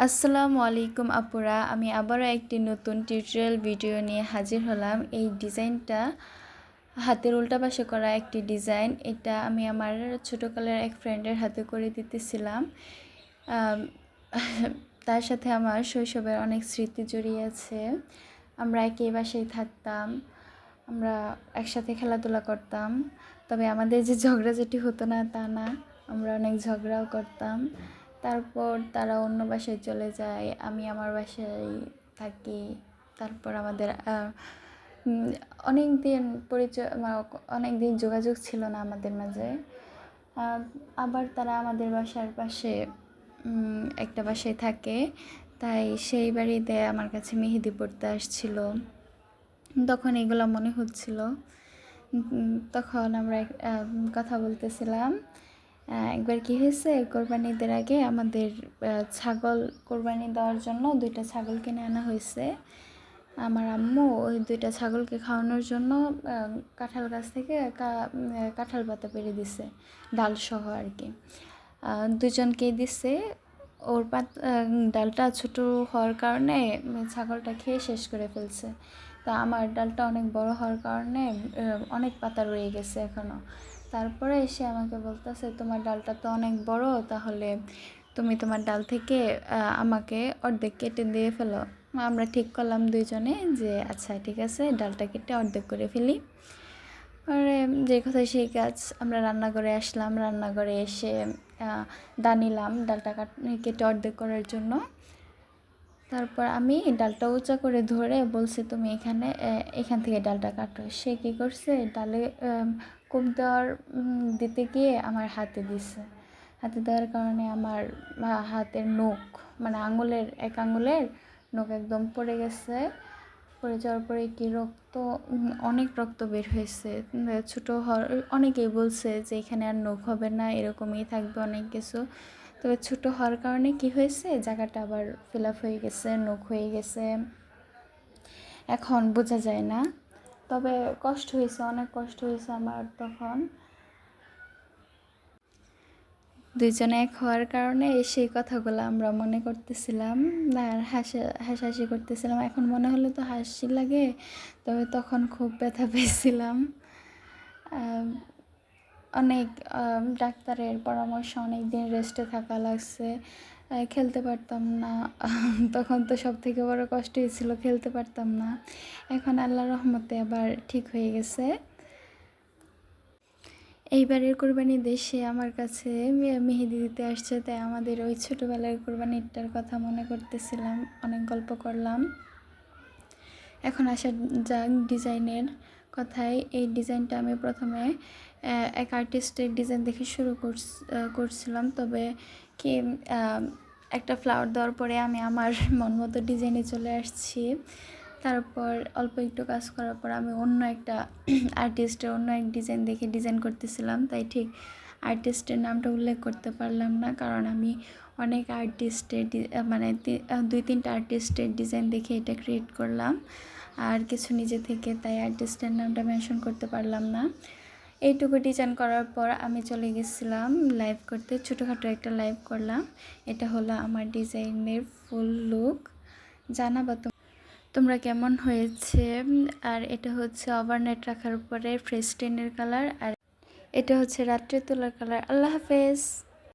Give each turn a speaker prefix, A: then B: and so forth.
A: আসসালামু আলাইকুম আপুরা, আমি আবারও একটি নতুন টিউটোরিয়াল ভিডিও নিয়ে হাজির হলাম। এই ডিজাইনটা হাতের উল্টা পাশে করা একটি ডিজাইন। এটা আমি আমার ছোটোকালের এক ফ্রেন্ডের হাতে করে দিতেছিলাম। তার সাথে আমার শৈশবের অনেক স্মৃতি জড়িয়ে আছে। আমরা একই বাসায় থাকতাম, আমরা একসাথে খেলাধুলা করতাম। তবে আমাদের যে ঝগড়াঝাটি হতো না তা না, আমরা অনেক ঝগড়াও করতাম। তারপর তারা অন্য বাসায় চলে যায়, আমি আমার বাসায় থাকি। তারপর আমাদের অনেক দিন পরিচয়, অনেক দিন যোগাযোগ ছিল না আমাদের মাঝে। আবার তারা আমাদের বাসার পাশে একটা বাসায় থাকে, তাই সেই বাড়িতে আমার কাছে মেহেদি পড়তে আসছিল। তখন এগুলো মনে হচ্ছিল। তখন আমরা কথা বলতেছিলাম। একবার কি হয়েছে, কোরবানি ঈদের আগে আমাদের ছাগল কোরবানি দেওয়ার জন্য 2টা ছাগল কিনে আনা হয়েছে। আমার আম্মু ওই 2টা ছাগলকে খাওয়ানোর জন্য কাঁঠাল গাছ থেকে কাঁঠাল পাতা পেড়ে দিছে, ডালসহ আর কি। দুজনকেই দিছে। ওর ডালটা ছোটো হওয়ার কারণে ছাগলটা খেয়ে শেষ করে ফেলছে। তা আমার ডালটা অনেক বড় হওয়ার কারণে অনেক পাতা রয়ে গেছে এখনও। তারপরে এসে আমাকে বলতেছে, তোমার ডালটা তো অনেক বড়, তাহলে তুমি তোমার ডাল থেকে আমাকে অর্ধেক কেটে দিয়ে ফেলো। আমরা ঠিক করলাম দুইজনে যে আচ্ছা ঠিক আছে, ডালটা কেটে অর্ধেক করে ফেলি। পরে যে কথায় সেই কাজ, আমরা রান্নাঘরে আসলাম। রান্নাঘরে এসে দা নিলাম ডালটা কেটে অর্ধেক করার জন্য। তারপর আমি ডালটা উঁচা করে ধরে বলছি, তুমি এখান থেকে ডালটা কাটো। সে কী করছে, ডালে কোপ দিতে গিয়ে আমার হাতে দিছে। হাতে দেওয়ার কারণে আমার হাতের নখ, মানে এক আঙুলের নখ একদম পড়ে গেছে। পড়ে যাওয়ার পরে কি অনেক রক্ত বের হয়েছে। ছোটো অনেকেই বলছে যে এখানে আর নখ হবে না, এরকমই থাকবে অনেক কিছু। তবে ছোটো হওয়ার কারণে কি হয়েছে, জায়গাটা আবার ফিল আপ হয়ে গেছে, নখ হয়ে গেছে, এখন বোঝা যায় না। তবে কষ্ট হয়েছে, অনেক কষ্ট হয়েছে আমার তখন। দুইজনে এক হওয়ার কারণে সেই কথাগুলো আমরা মনে করতেছিলাম আর হাসাহাসি করতেছিলাম। এখন মনে হলে তো হাসি লাগে, তবে তখন খুব ব্যথা পেয়েছিলাম। অনেক ডাক্তারের পরামর্শ, অনেক দিন রেস্টে থাকা লাগছে, খেলতে পারতাম না। তখন তো সব থেকে বড় কষ্ট হয়েছিল, খেলতে পারতাম না। এখন আল্লাহর রহমতে আবার ঠিক হয়ে গেছে। এইবারের কোরবানিতে সে আমার কাছে মেহেদি দিতে আসছে, তাই আমাদের ওই ছোটোবেলার কোরবানিটার কথা মনে করতেছিলাম, অনেক গল্প করলাম। এখন আসা যাক ডিজাইনের কথায়। এই ডিজাইনটা আমি প্রথমে এক আর্টিস্টের ডিজাইন দেখে শুরু করছিলাম, তবে কি একটা ফ্লাওয়ার দেওয়ার পরে আমি আমার মন মতো ডিজাইনে চলে আসছি। তারপর অল্প একটু কাজ করার পর আমি অন্য একটা আর্টিস্টের অন্য এক ডিজাইন দেখে ডিজাইন করতেছিলাম, তাই ঠিক আর্টিস্টের নামটা উল্লেখ করতে পারলাম না, কারণ আমি অনেক আর্টিস্টের মানে 2-3টা আর্টিস্টের ডিজাইন দেখে এটা ক্রিয়েট করলাম আর কিছু নিজে থেকে, তাই আর্টিস্টের নামটা মেনশন করতে পারলাম না। এইটুকু ডিজাইন করার পর আমি চলে গেছিলাম লাইভ করতে, ছোটোখাটো একটা লাইভ করলাম। এটা হলো আমার ডিজাইনের ফুল লুক। জানাবা তোমরা কেমন হয়েছে। আর এটা হচ্ছে ওভারনাইট রাখার পরে ফ্রেশ টেনের কালার, আর এটা হচ্ছে রাত্রে তোলার কালার। আল্লাহ হাফেজ।